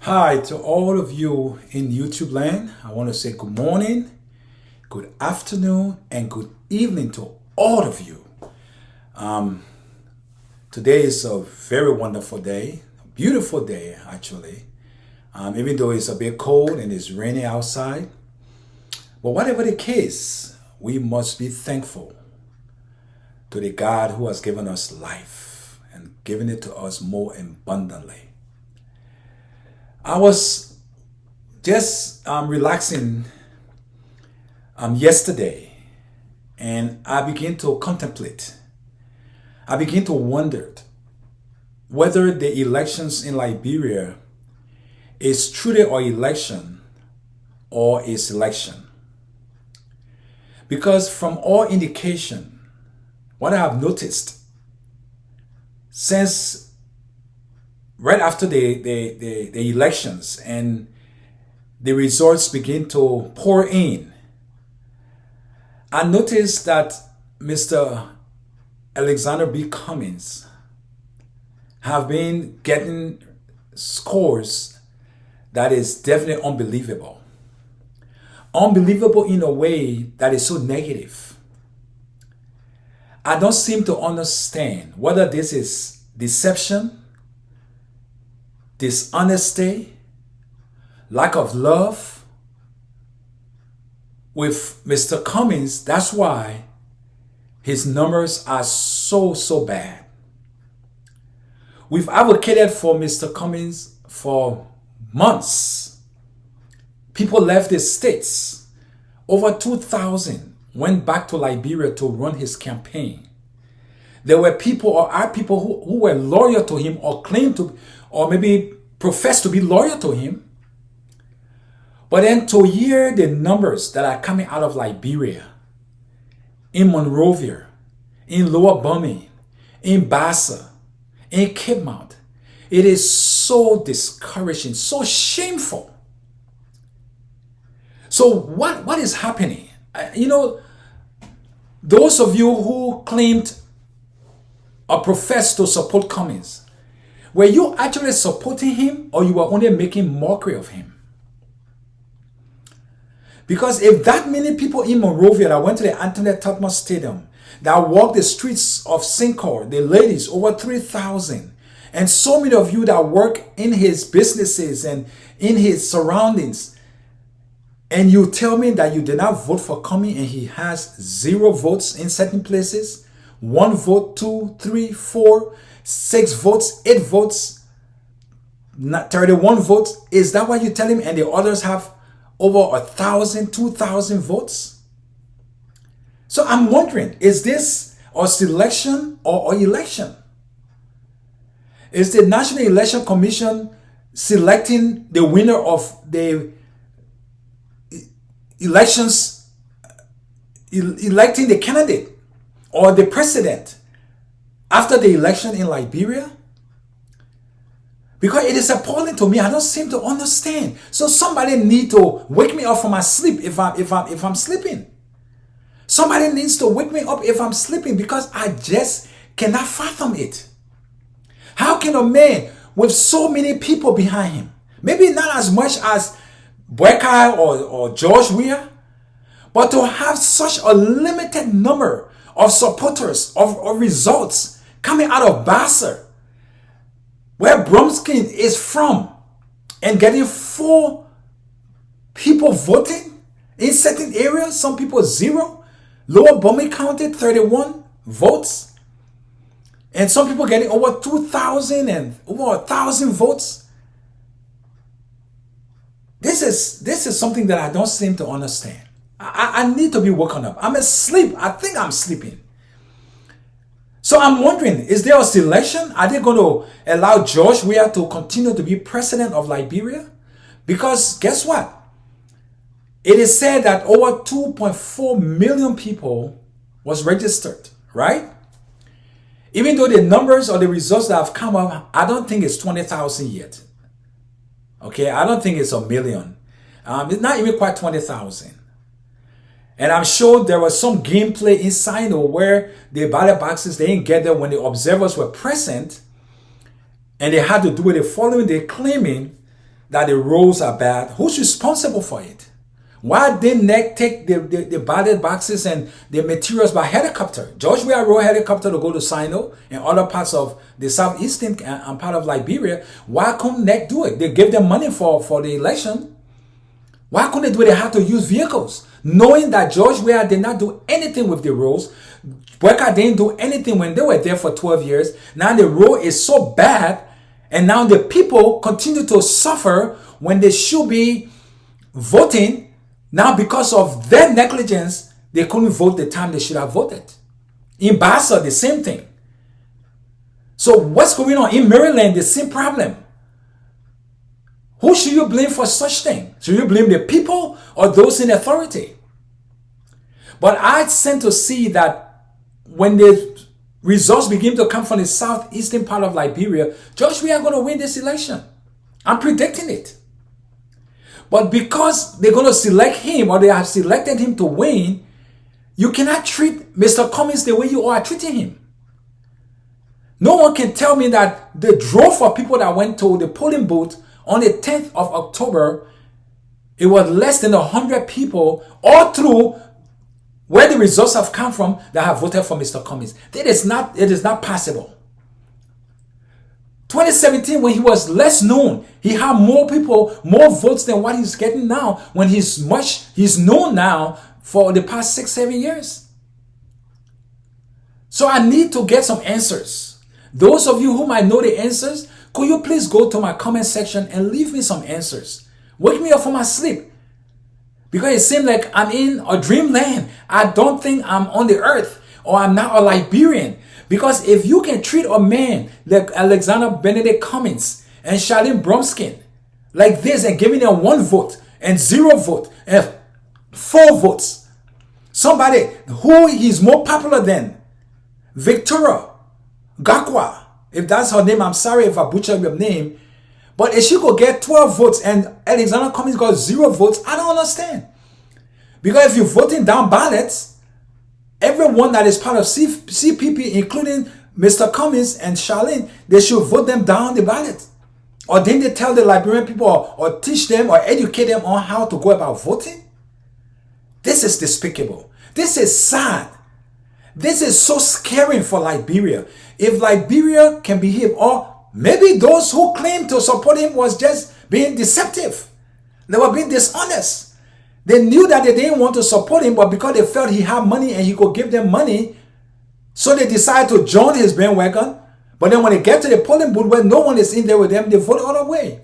Hi to all of you in YouTube land. I want to say good morning, good afternoon, and good evening to all of you. Today is a very wonderful day, a beautiful day actually. Even though it's a bit cold and it's raining outside. But whatever the case, we must be thankful to the God who has given us life and given it to us more abundantly. I was just relaxing yesterday, and I began to contemplate. I began to wonder whether the elections in Liberia is truly an election or a selection. Because from all indication, what I have noticed since right after the elections and the results begin to pour in, I noticed that Mr. Alexander B. Cummings have been getting scores that is definitely unbelievable. Unbelievable in a way that is so negative. I don't seem to understand whether this is deception, dishonesty, lack of love with Mr. Cummings. That's why his numbers are so bad. We've advocated for Mr. Cummings for months. People left the states. Over 2,000 went back to Liberia to run his campaign. There were people or are people who were loyal to him or claimed to, or maybe profess to be loyal to him. But then to hear the numbers that are coming out of Liberia, in Monrovia, in Lower Bumi, in Bassa, in Cape Mount, it is so discouraging, so shameful. So what is happening? Those of you who claimed or professed to support Cummings, were you actually supporting him or you were only making mockery of him? Because if that many people in Monrovia that went to the Anthony Totma Stadium, that walked the streets of Sincor, the ladies, over 3,000, and so many of you that work in his businesses and in his surroundings, and you tell me that you did not vote for Cummings and he has 0 votes in certain places, 1 vote, 2, 3, 4, 6 votes, 8 votes, 31 votes. Is that what you tell him? And the others have over 1,000, 2,000 votes. So I'm wondering, is this a selection or election? Is the National Election Commission selecting the winner of the elections, electing the candidate or the president after the election in Liberia? Because it is appalling to me. I don't seem to understand. So somebody need to wake me up from my sleep if I'm sleeping. Somebody needs to wake me up if I'm sleeping, because I just cannot fathom it. How can a man with so many people behind him, maybe not as much as Buekai or George Weah, but to have such a limited number of supporters, of results coming out of Bassa, where Bromskin is from, and getting 4 people voting in certain areas, some people 0. Lower Bumi counted 31 votes, and some people getting over 2,000 and over 1,000 votes. This is something that I don't seem to understand. I need to be woken up. I'm asleep. I think I'm sleeping. So I'm wondering, is there a selection? Are they going to allow George Weah to continue to be president of Liberia? Because guess what? It is said that over 2.4 million people was registered, right? Even though the numbers or the results that have come up, I don't think it's 20,000 yet. Okay, I don't think it's a million. It's not even quite 20,000. And I'm sure there was some gameplay inside or where the ballot boxes, they didn't get there when the observers were present, and they had to do it the following day, claiming that the roads are bad, who's responsible for it? Why didn't they take the ballot boxes and the materials by helicopter? George Weah rode helicopter to go to Sino and other parts of the southeastern and part of Liberia. Why couldn't they do it? They gave them money for the election. Why couldn't they do it? They had to use vehicles. Knowing that George Weah did not do anything with the roads. Weka didn't do anything when they were there for 12 years. Now the road is so bad, and now the people continue to suffer when they should be voting. Now, because of their negligence, they couldn't vote the time they should have voted. In Bassa, the same thing. So what's going on? In Maryland, the same problem. Who should you blame for such thing? Should you blame the people or those in authority? But I tend to see that when the results begin to come from the southeastern part of Liberia, George, we are going to win this election. I'm predicting it. But because they're going to select him, or they have selected him to win, you cannot treat Mr. Cummings the way you are treating him. No one can tell me that the drove of people that went to the polling booth on the 10th of October, it was less than 100 people all through where the results have come from that have voted for Mr. Cummings. It is not possible. 2017, when he was less known, he had more people, more votes than what he's getting now when he's known now for the past 6-7 years. So I need to get some answers. Those of you who might know the answers, could you please go to my comment section and leave me some answers? Wake me up from my sleep. Because it seems like I'm in a dreamland. I don't think I'm on the earth, or I'm not a Liberian. Because if you can treat a man like Alexander Benedict Cummings and Charlene Bromskin like this and giving them 1 vote and 0 vote and 4 votes, somebody who is more popular than Victoria Gakwa, if that's her name, I'm sorry if I butchered your name, but if she could get 12 votes and Alexander Cummings got 0 votes, I don't understand. Because if you're voting down ballots, everyone that is part of CPP, including Mr. Cummings and Charlene, they should vote them down the ballot. Or then they tell the Liberian people or teach them or educate them on how to go about voting. This is despicable. This is sad. This is so scary for Liberia. If Liberia can behave, or maybe those who claim to support him was just being deceptive. They were being dishonest. They knew that they didn't want to support him, but because they felt he had money and he could give them money, so they decided to join his bandwagon. But then when they get to the polling booth where no one is in there with them, they vote all the way.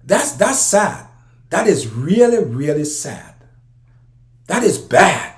That's sad. That is really, really sad. That is bad.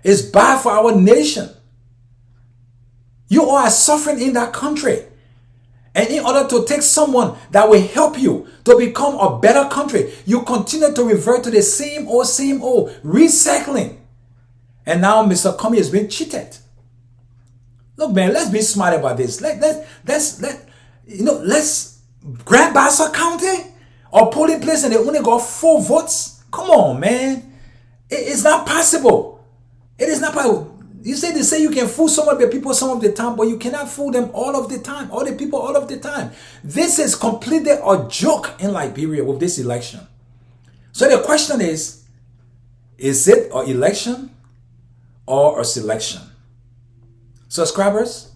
It's bad for our nation. You all are suffering in that country. And in order to take someone that will help you to become a better country, you continue to revert to the same old, recycling. And now Mr. Cummings has been cheated. Look, man, let's be smart about this. Let's grab Bassa County or polling place and they only got 4 votes. Come on, man. It's not possible. It is not possible. They say you can fool some of the people some of the time, but you cannot fool them all of the time, all the people all of the time. This is completely a joke in Liberia with this election. So the question is it an election or a selection? Subscribers,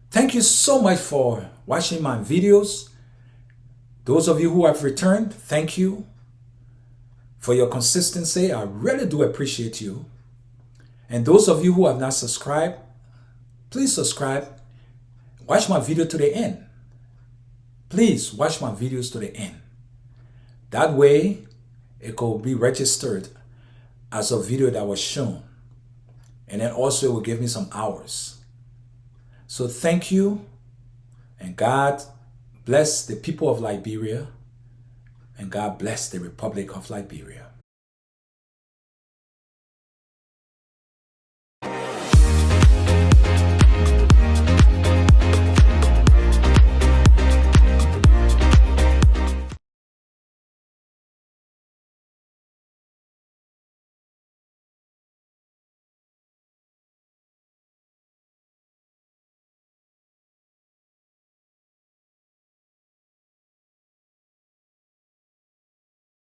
thank you so much for watching my videos. Those of you who have returned, thank you for your consistency. I really do appreciate you. And those of you who have not subscribed, please subscribe. Watch my video to the end. Please watch my videos to the end. That way, it could be registered as a video that was shown. And then also it will give me some hours. So thank you. And God bless the people of Liberia. And God bless the Republic of Liberia.